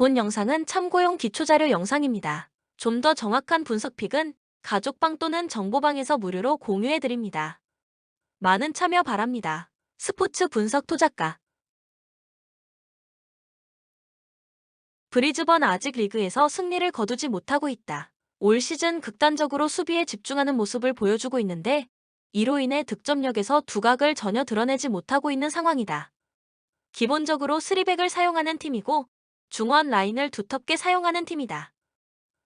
본 영상은 참고용 기초자료 영상입니다. 좀 더 정확한 분석픽은 가족방 또는 정보방에서 무료로 공유해드립니다. 많은 참여 바랍니다. 스포츠 분석 토작가 브리즈번 아직 리그에서 승리를 거두지 못하고 있다. 올 시즌 극단적으로 수비에 집중하는 모습을 보여주고 있는데 이로 인해 득점력에서 두각을 전혀 드러내지 못하고 있는 상황이다. 기본적으로 3백을 사용하는 팀이고 중원 라인을 두텁게 사용하는 팀이다.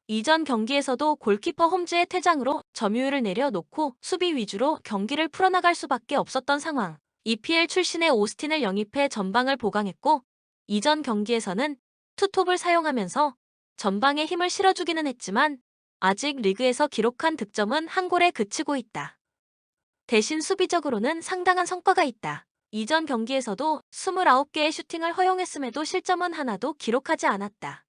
이전 경기에서도 골키퍼 홈즈의 퇴장으로 점유율을 내려놓고 수비 위주로 경기를 풀어나갈 수밖에 없었던 상황. EPL 출신의 오스틴을 영입해 전방을 보강했고 이전 경기에서는 투톱을 사용하면서 전방에 힘을 실어주기는 했지만 아직 리그에서 기록한 득점은 한 골에 그치고 있다. 대신 수비적으로는 상당한 성과가 있다. 이전 경기에서도 29개의 슈팅을 허용했음에도 실점은 하나도 기록하지 않았다.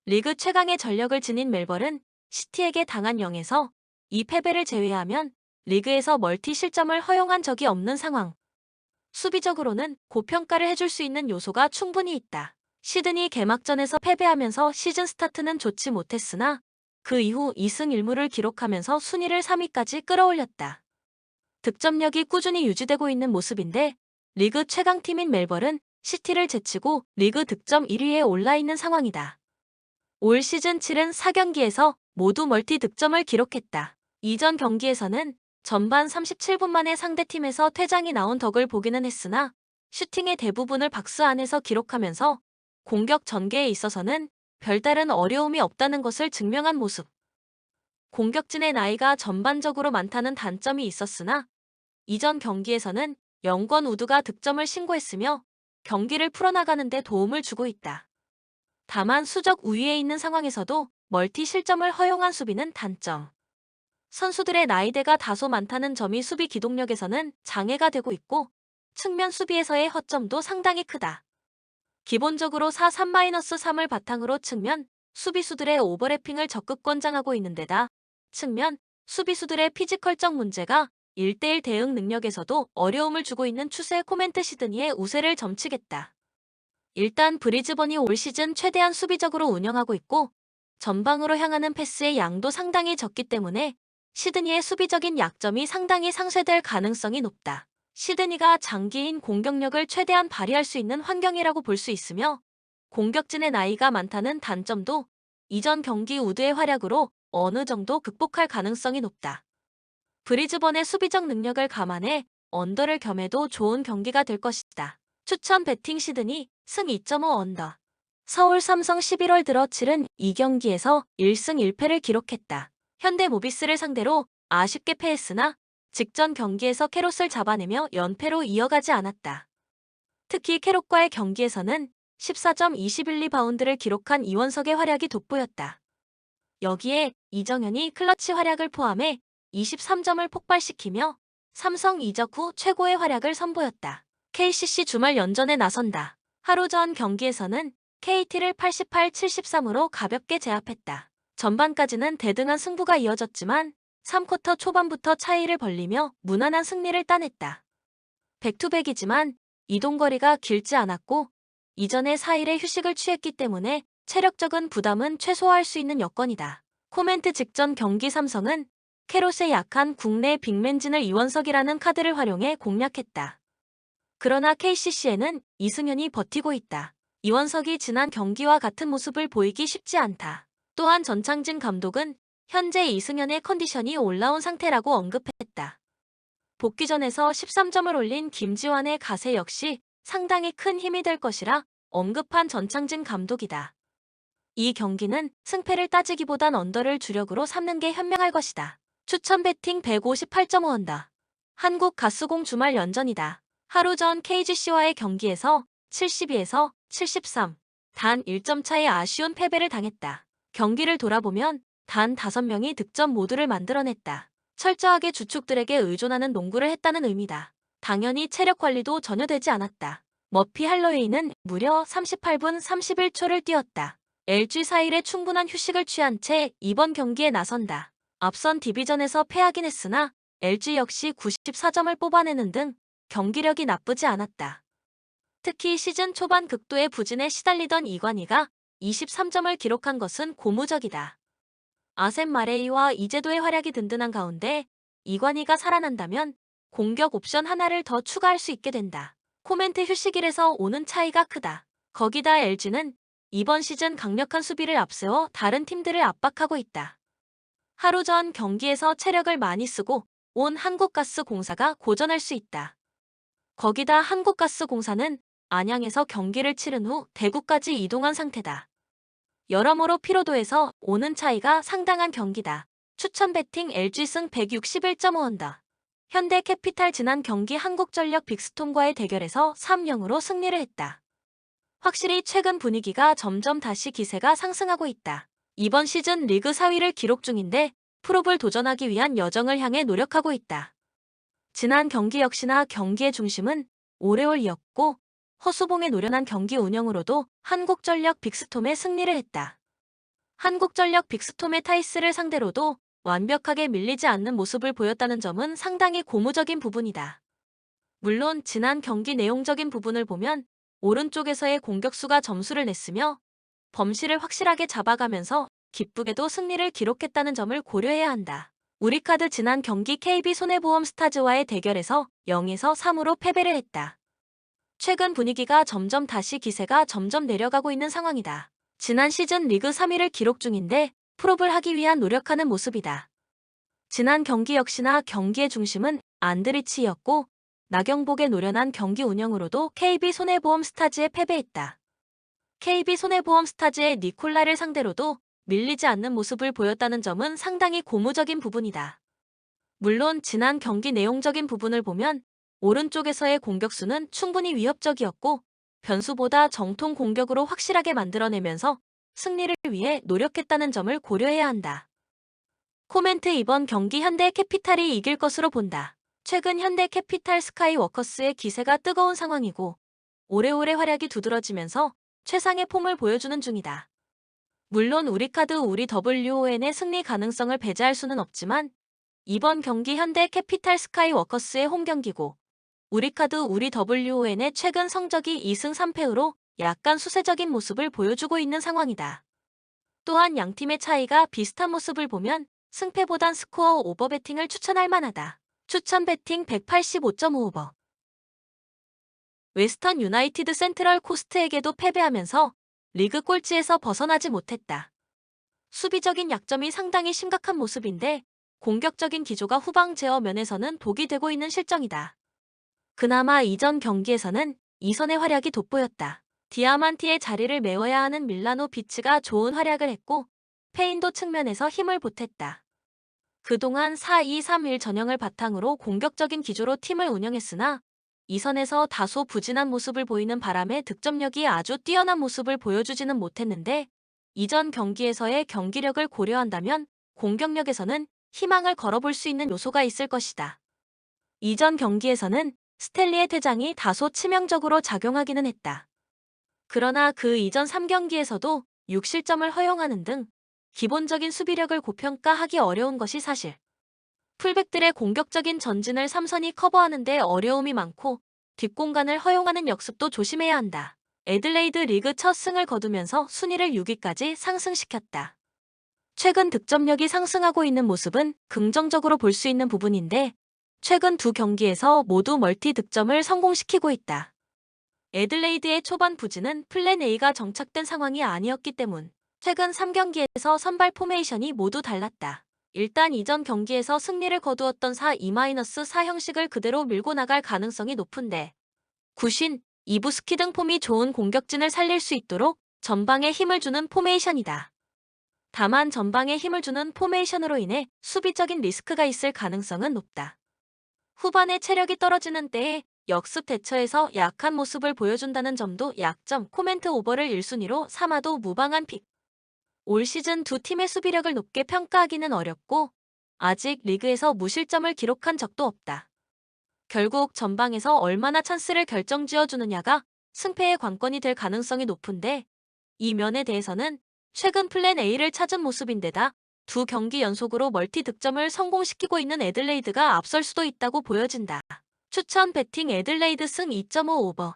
리그 최강의 전력을 지닌 멜버른 시티에게 당한 0에서 이 패배를 제외하면 리그에서 멀티 실점을 허용한 적이 없는 상황. 수비적으로는 고평가를 해줄 수 있는 요소가 충분히 있다. 시드니 개막전에서 패배하면서 시즌 스타트는 좋지 못했으나 그 이후 2승 1무를 기록하면서 순위를 3위까지 끌어올렸다. 득점력이 꾸준히 유지되고 있는 모습인데 리그 최강팀인 멜버른 시티를 제치고 리그 득점 1위에 올라있는 상황이다. 올 시즌 74경기에서 모두 멀티 득점을 기록했다. 이전 경기에서는 전반 37분 만에 상대팀에서 퇴장이 나온 덕을 보기는 했으나 슈팅의 대부분을 박스 안에서 기록하면서 공격 전개에 있어서는 별다른 어려움이 없다는 것을 증명한 모습. 공격진의 나이가 전반적으로 많다는 단점이 있었으나 이전 경기에서는 영권 우드가 득점을 신고했으며 경기를 풀어나가는 데 도움을 주고 있다. 다만 수적 우위에 있는 상황에서도 멀티 실점을 허용한 수비는 단점. 선수들의 나이대가 다소 많다는 점이 수비 기동력에서는 장애가 되고 있고 측면 수비에서의 허점도 상당히 크다. 기본적으로 4-3-3을 바탕으로 측면 수비수들의 오버래핑을 적극 권장하고 있는 데다 측면 수비수들의 피지컬적 문제가 1대1 대응 능력에서도 어려움을 주고 있는 추세 코멘트 시드니의 우세를 점치겠다. 일단 브리즈번이 올 시즌 최대한 수비적으로 운영하고 있고 전방으로 향하는 패스의 양도 상당히 적기 때문에 시드니의 수비적인 약점이 상당히 상쇄될 가능성이 높다. 시드니가 장기인 공격력을 최대한 발휘할 수 있는 환경이라고 볼 수 있으며 공격진의 나이가 많다는 단점도 이전 경기 우드의 활약으로 어느 정도 극복할 가능성이 높다. 브리즈번의 수비적 능력을 감안해 언더를 겸해도 좋은 경기가 될 것이다. 추천 배팅 시드니 승 2.5 언더. 서울 삼성 11월 들어 치른 2경기에서 1승 1패를 기록했다. 현대모비스를 상대로 아쉽게 패했으나 직전 경기에서 캐롯을 잡아내며 연패로 이어가지 않았다. 특히 캐롯과의 경기에서는 14.21리바운드를 기록한 이원석의 활약이 돋보였다. 여기에 이정현이 클러치 활약을 포함해 23점을 폭발시키며 삼성 이적 후 최고의 활약을 선보였다. KCC 주말 연전에 나선다. 하루 전 경기에서는 KT를 88-73으로 가볍게 제압했다. 전반까지는 대등한 승부가 이어졌지만 3쿼터 초반부터 차이를 벌리며 무난한 승리를 따냈다. 백투백이지만 이동거리가 길지 않았고 이전에 4일의 휴식을 취했기 때문에 체력적인 부담은 최소화할 수 있는 여건이다. 코멘트 직전 경기 삼성은 캐롯의 약한 국내 빅맨진을 이원석이라는 카드를 활용해 공략했다. 그러나 KCC에는 이승현이 버티고 있다. 이원석이 지난 경기와 같은 모습을 보이기 쉽지 않다. 또한 전창진 감독은 현재 이승현의 컨디션이 올라온 상태라고 언급했다. 복귀전에서 13점을 올린 김지환의 가세 역시 상당히 큰 힘이 될 것이라 언급한 전창진 감독이다. 이 경기는 승패를 따지기보단 언더를 주력으로 삼는 게 현명할 것이다. 추천 배팅 158.5 언더. 한국가스공 주말 연전이다. 하루 전 KGC와의 경기에서 72에서 73, 단 1점 차의 아쉬운 패배를 당했다. 경기를 돌아보면 단 5명이 득점 모두를 만들어냈다. 철저하게 주축들에게 의존하는 농구를 했다는 의미다. 당연히 체력 관리도 전혀 되지 않았다. 머피 할로웨이는 무려 38분 31초를 뛰었다. LG 4일에 충분한 휴식을 취한 채 이번 경기에 나선다. 앞선 디비전에서 패하긴 했으나 LG 역시 94점을 뽑아내는 등 경기력이 나쁘지 않았다. 특히 시즌 초반 극도의 부진에 시달리던 이관희가 23점을 기록한 것은 고무적이다. 아셈 마레이와 이재도의 활약이 든든한 가운데 이관희가 살아난다면 공격 옵션 하나를 더 추가할 수 있게 된다. 코멘트 휴식일에서 오는 차이가 크다. 거기다 LG는 이번 시즌 강력한 수비를 앞세워 다른 팀들을 압박하고 있다. 하루 전 경기에서 체력을 많이 쓰고 온 한국가스공사가 고전할 수 있다. 거기다 한국가스공사는 안양에서 경기를 치른 후 대구까지 이동한 상태다. 여러모로 피로도에서 오는 차이가 상당한 경기다. 추천 배팅 LG승 161.5언더. 현대캐피탈 지난 경기 한국전력 빅스톰과의 대결에서 3-0으로 승리를 했다. 확실히 최근 분위기가 점점 다시 기세가 상승하고 있다. 이번 시즌 리그 4위를 기록 중인데 프로볼 도전하기 위한 여정을 향해 노력하고 있다. 지난 경기 역시나 경기의 중심은 오레올이었고 허수봉의 노련한 경기 운영으로도 한국전력 빅스톰에 승리를 했다. 한국전력 빅스톰의 타이스를 상대로도 완벽하게 밀리지 않는 모습을 보였다는 점은 상당히 고무적인 부분이다. 물론 지난 경기 내용적인 부분을 보면 오른쪽에서의 공격수가 점수를 냈으며 범실을 확실하게 잡아가면서 기쁘게도 승리를 기록했다는 점을 고려해야 한다. 우리카드 지난 경기 KB손해보험 스타즈와의 대결에서 0에서 3으로 패배를 했다. 최근 분위기가 점점 다시 기세가 점점 내려가고 있는 상황이다. 지난 시즌 리그 3위를 기록 중인데 프롭을 하기 위한 노력하는 모습이다. 지난 경기 역시나 경기의 중심은 안드리치였고 나경복의 노련한 경기 운영으로도 KB손해보험 스타즈에 패배했다. KB손해보험 스타즈의 니콜라를 상대로도 밀리지 않는 모습을 보였다는 점은 상당히 고무적인 부분이다. 물론 지난 경기 내용적인 부분을 보면 오른쪽에서의 공격수는 충분히 위협적이었고 변수보다 정통 공격으로 확실하게 만들어내면서 승리를 위해 노력했다는 점을 고려해야 한다. 코멘트 이번 경기 현대캐피탈이 이길 것으로 본다. 최근 현대캐피탈 스카이워커스의 기세가 뜨거운 상황이고 오래오래 활약이 두드러지면서 최상의 폼을 보여주는 중이다. 물론 우리카드 우리 WON의 승리 가능성을 배제할 수는 없지만 이번 경기 현대캐피탈 스카이워커스의 홈경기고 우리카드 우리 WON의 최근 성적이 2승 3패로 약간 수세적인 모습을 보여주고 있는 상황이다. 또한 양팀의 차이가 비슷한 모습을 보면 승패보단 스코어 오버 배팅을 추천할 만하다. 추천 배팅 185.5오버. 웨스턴 유나이티드 센트럴 코스트에게도 패배하면서 리그 꼴찌에서 벗어나지 못했다. 수비적인 약점이 상당히 심각한 모습인데 공격적인 기조가 후방 제어 면에서는 독이 되고 있는 실정이다. 그나마 이전 경기에서는 이선의 활약이 돋보였다. 디아만티의 자리를 메워야 하는 밀라노 비치가 좋은 활약을 했고 페인도 측면에서 힘을 보탰다. 그동안 4-2-3-1 전형을 바탕으로 공격적인 기조로 팀을 운영했으나 이선에서 다소 부진한 모습을 보이는 바람에 득점력이 아주 뛰어난 모습을 보여주지는 못했는데 이전 경기에서의 경기력을 고려한다면 공격력에서는 희망을 걸어볼 수 있는 요소가 있을 것이다. 이전 경기에서는 스텔리의 퇴장이 다소 치명적으로 작용하기는 했다. 그러나 그 이전 3경기에서도 6실점을 허용하는 등 기본적인 수비력을 고평가하기 어려운 것이 사실. 풀백들의 공격적인 전진을 삼선이 커버하는 데 어려움이 많고 뒷공간을 허용하는 역습도 조심해야 한다. 애들레이드 리그 첫 승을 거두면서 순위를 6위까지 상승시켰다. 최근 득점력이 상승하고 있는 모습은 긍정적으로 볼 수 있는 부분인데 최근 두 경기에서 모두 멀티 득점을 성공시키고 있다. 애들레이드의 초반 부진은 플랜 A가 정착된 상황이 아니었기 때문 최근 3경기에서 선발 포메이션이 모두 달랐다. 일단 이전 경기에서 승리를 거두었던 4-2-4 형식을 그대로 밀고 나갈 가능성이 높은데 구신, 이부스키 등 폼이 좋은 공격진을 살릴 수 있도록 전방에 힘을 주는 포메이션이다. 다만 전방에 힘을 주는 포메이션으로 인해 수비적인 리스크가 있을 가능성은 높다. 후반에 체력이 떨어지는 때에 역습 대처에서 약한 모습을 보여준다는 점도 약점. 코멘트 오버를 1순위로 삼아도 무방한 픽. 올 시즌 두 팀의 수비력을 높게 평가하기는 어렵고 아직 리그에서 무실점을 기록한 적도 없다. 결국 전방에서 얼마나 찬스를 결정지어주느냐가 승패의 관건이 될 가능성이 높은데 이 면에 대해서는 최근 플랜 A를 찾은 모습인데다 두 경기 연속으로 멀티 득점을 성공시키고 있는 애들레이드가 앞설 수도 있다고 보여진다. 추천 배팅 애들레이드 승 2.5 오버.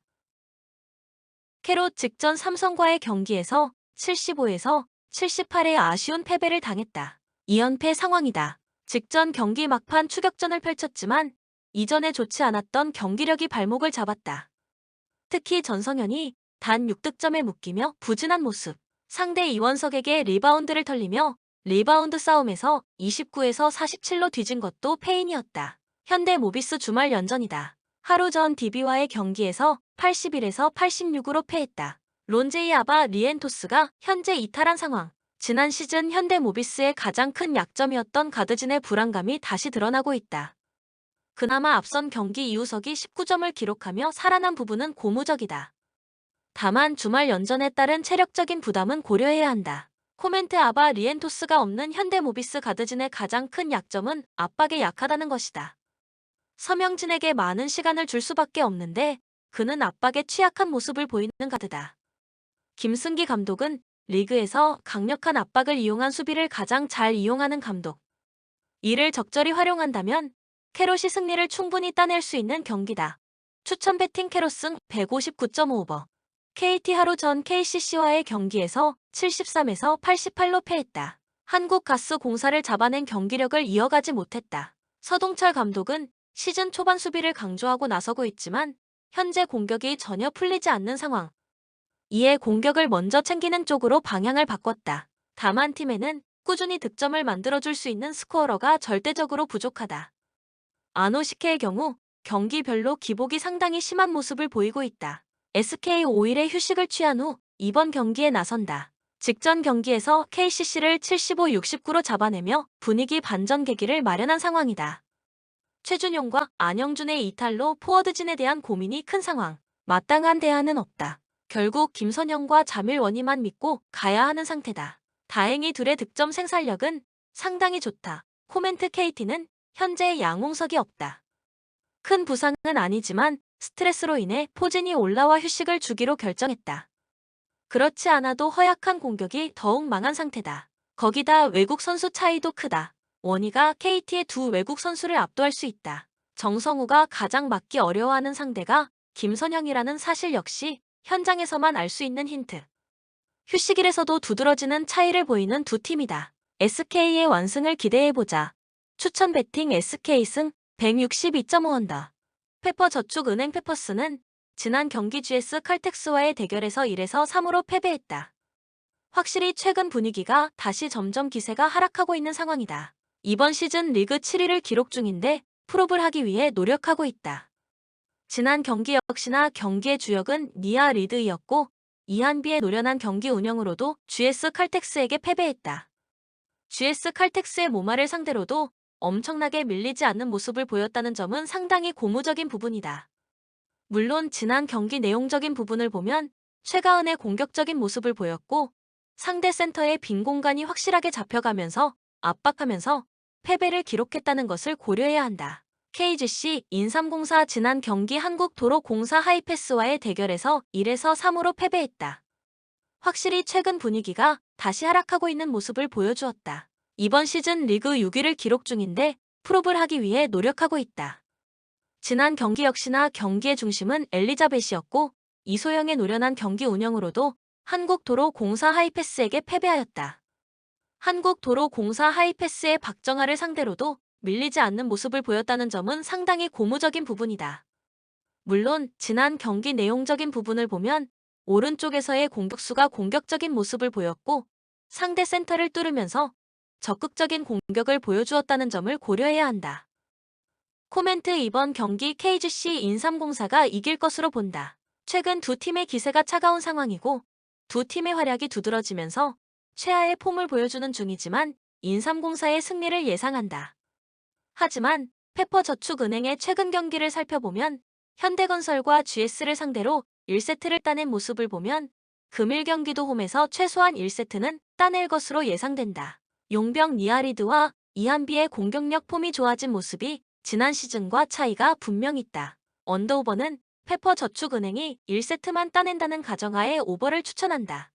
캐롯 직전 삼성과의 경기에서 75에서 78의 아쉬운 패배를 당했다. 2연패 상황이다. 직전 경기 막판 추격전을 펼쳤지만 이전에 좋지 않았던 경기력이 발목을 잡았다. 특히 전성현이 단 6득점에 묶이며 부진한 모습, 상대 이원석에게 리바운드를 털리며 리바운드 싸움에서 29에서 47로 뒤진 것도 패인이었다. 현대 모비스 주말 연전이다. 하루 전 DB와의 경기에서 81에서 86으로 패했다. 론제이 아바 리엔토스가 현재 이탈한 상황. 지난 시즌 현대 모비스의 가장 큰 약점이었던 가드진의 불안감이 다시 드러나고 있다. 그나마 앞선 경기 이우석이 19점을 기록하며 살아난 부분은 고무적이다. 다만 주말 연전에 따른 체력적인 부담은 고려해야 한다. 코멘트 아바 리엔토스가 없는 현대 모비스 가드진의 가장 큰 약점은 압박에 약하다는 것이다. 서명진에게 많은 시간을 줄 수밖에 없는데 그는 압박에 취약한 모습을 보이는 가드다. 김승기 감독은 리그에서 강력한 압박을 이용한 수비를 가장 잘 이용하는 감독. 이를 적절히 활용한다면 캐롯이 승리를 충분히 따낼 수 있는 경기다. 추천 배팅 캐롯승 159.5버. KT 하루 전 KCC와의 경기에서 73에서 88로 패했다. 한국가스공사를 잡아낸 경기력을 이어가지 못했다. 서동철 감독은 시즌 초반 수비를 강조하고 나서고 있지만 현재 공격이 전혀 풀리지 않는 상황. 이에 공격을 먼저 챙기는 쪽으로 방향을 바꿨다. 다만 팀에는 꾸준히 득점을 만들어줄 수 있는 스코어러가 절대적으로 부족하다. 아노시케의 경우 경기별로 기복이 상당히 심한 모습을 보이고 있다. SK 5일에 휴식을 취한 후 이번 경기에 나선다. 직전 경기에서 KCC를 75-69로 잡아내며 분위기 반전 계기를 마련한 상황이다. 최준용과 안영준의 이탈로 포워드진에 대한 고민이 큰 상황. 마땅한 대안은 없다. 결국 김선영과 자밀원이만 믿고 가야 하는 상태다. 다행히 둘의 득점 생산력은 상당히 좋다. 코멘트 KT는 현재 양홍석이 없다. 큰 부상은 아니지만 스트레스로 인해 포진이 올라와 휴식을 주기로 결정했다. 그렇지 않아도 허약한 공격이 더욱 망한 상태다. 거기다 외국 선수 차이도 크다. 원희가 KT의 두 외국 선수를 압도할 수 있다. 정성우가 가장 막기 어려워하는 상대가 김선영이라는 사실 역시 현장에서만 알 수 있는 힌트. 휴식일에서도 두드러지는 차이를 보이는 두 팀이다. SK의 완승을 기대해보자. 추천 배팅 SK승 162.5언더. 페퍼저축은행 페퍼스는 지난 경기 GS 칼텍스와의 대결에서 1에서 3으로 패배했다. 확실히 최근 분위기가 다시 점점 기세가 하락하고 있는 상황이다. 이번 시즌 리그 7위를 기록 중인데 풀업을 하기 위해 노력하고 있다. 지난 경기 역시나 경기의 주역은 니아 리드이었고 이한비의 노련한 경기 운영으로도 GS 칼텍스에게 패배했다. GS 칼텍스의 모마를 상대로도 엄청나게 밀리지 않는 모습을 보였다는 점은 상당히 고무적인 부분이다. 물론 지난 경기 내용적인 부분을 보면 최가은의 공격적인 모습을 보였고 상대 센터의 빈 공간이 확실하게 잡혀가면서 압박하면서 패배를 기록했다는 것을 고려해야 한다. KGC 인삼공사 지난 경기 한국도로공사 하이패스와의 대결에서 1에서 3으로 패배했다. 확실히 최근 분위기가 다시 하락하고 있는 모습을 보여주었다. 이번 시즌 리그 6위를 기록 중인데 풀업을 하기 위해 노력하고 있다. 지난 경기 역시나 경기의 중심은 엘리자벳이었고 이소영의 노련한 경기 운영으로도 한국도로공사 하이패스에게 패배하였다. 한국도로공사 하이패스의 박정아를 상대로도 밀리지 않는 모습을 보였다는 점은 상당히 고무적인 부분이다. 물론 지난 경기 내용적인 부분을 보면 오른쪽에서의 공격수가 공격적인 모습을 보였고 상대 센터를 뚫으면서 적극적인 공격을 보여주었다는 점을 고려해야 한다. 코멘트 이번 경기 KGC 인삼공사가 이길 것으로 본다. 최근 두 팀의 기세가 차가운 상황이고 두 팀의 활약이 두드러지면서 최하의 폼을 보여주는 중이지만 인삼공사의 승리를 예상한다. 하지만 페퍼저축은행의 최근 경기를 살펴보면 현대건설과 GS를 상대로 1세트를 따낸 모습을 보면 금일 경기도 홈에서 최소한 1세트는 따낼 것으로 예상된다. 용병 니아리드와 이한비의 공격력 폼이 좋아진 모습이 지난 시즌과 차이가 분명 있다. 언더오버는 페퍼저축은행이 1세트만 따낸다는 가정하에 오버를 추천한다.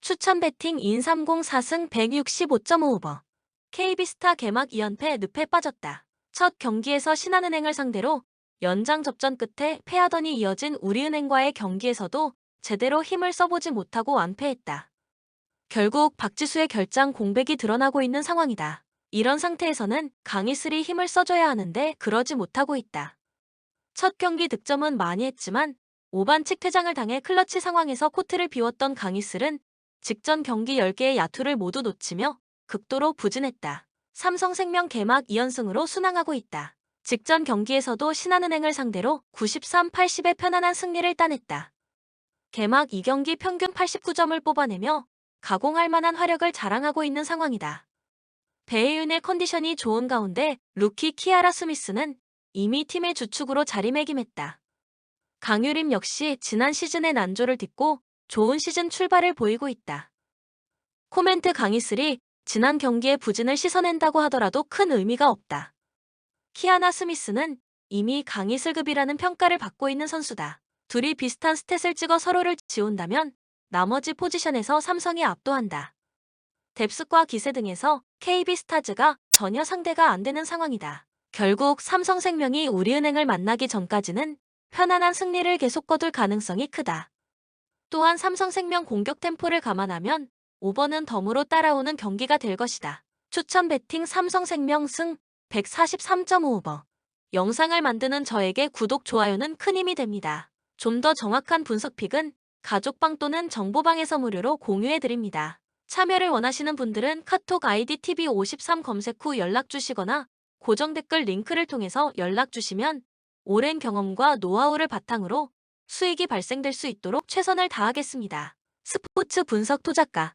추천 배팅 인30 4승 165.5오버. KB스타 개막 2연패 늪에 빠졌다. 첫 경기에서 신한은행을 상대로 연장 접전 끝에 패하더니 이어진 우리은행과의 경기에서도 제대로 힘을 써보지 못하고 완패했다. 결국 박지수의 결장 공백이 드러나고 있는 상황이다. 이런 상태에서는 강희슬이 힘을 써줘야 하는데 그러지 못하고 있다. 첫 경기 득점은 많이 했지만 5반칙 퇴장을 당해 클러치 상황에서 코트를 비웠던 강희슬은 직전 경기 10개의 야투를 모두 놓치며 극도로 부진했다. 삼성생명 개막 2연승으로 순항하고 있다. 직전 경기에서도 신한은행을 상대로 93-80의 편안한 승리를 따냈다. 개막 2경기 평균 89점을 뽑아내며 가공할 만한 화력을 자랑하고 있는 상황이다. 배혜윤의 컨디션이 좋은 가운데 루키 키아라 스미스는 이미 팀의 주축으로 자리매김했다. 강유림 역시 지난 시즌의 난조를 딛고 좋은 시즌 출발을 보이고 있다. 코멘트 강희슬이 지난 경기의 부진을 씻어낸다고 하더라도 큰 의미가 없다. 키아나 스미스는 이미 강희슬급이라는 평가를 받고 있는 선수다. 둘이 비슷한 스탯을 찍어 서로를 지운다면 나머지 포지션에서 삼성이 압도한다. 뎁스과 기세 등에서 KB스타즈가 전혀 상대가 안 되는 상황이다. 결국 삼성생명이 우리은행을 만나기 전까지는 편안한 승리를 계속 거둘 가능성이 크다. 또한 삼성생명 공격 템포를 감안하면 5번은 덤으로 따라오는 경기가 될 것이다. 추천 베팅 삼성생명 승 143.5번. 영상을 만드는 저에게 구독, 좋아요는 큰 힘이 됩니다. 좀 더 정확한 분석픽은 가족방 또는 정보방에서 무료로 공유해드립니다. 참여를 원하시는 분들은 카톡 아이디 TV53 검색 후 연락 주시거나 고정 댓글 링크를 통해서 연락 주시면 오랜 경험과 노하우를 바탕으로 수익이 발생될 수 있도록 최선을 다하겠습니다. 스포츠 분석 투자가